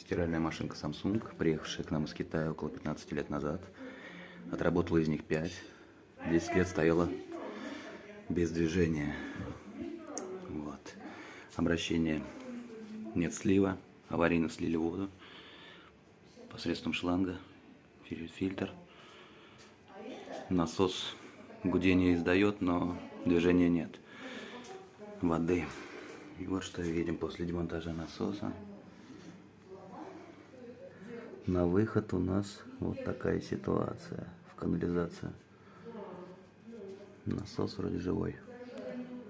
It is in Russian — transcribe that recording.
Стиральная машинка Samsung, приехавшая к нам из Китая около 15 лет назад. Отработала из них 5. 10 лет стояла без движения. Вот. Обращение: нет слива, аварийно слили воду посредством шланга, фильтр. Насос гудение издает, но движения нет воды. И вот что видим после демонтажа насоса. На выход у нас вот такая ситуация в канализации. Насос вроде живой.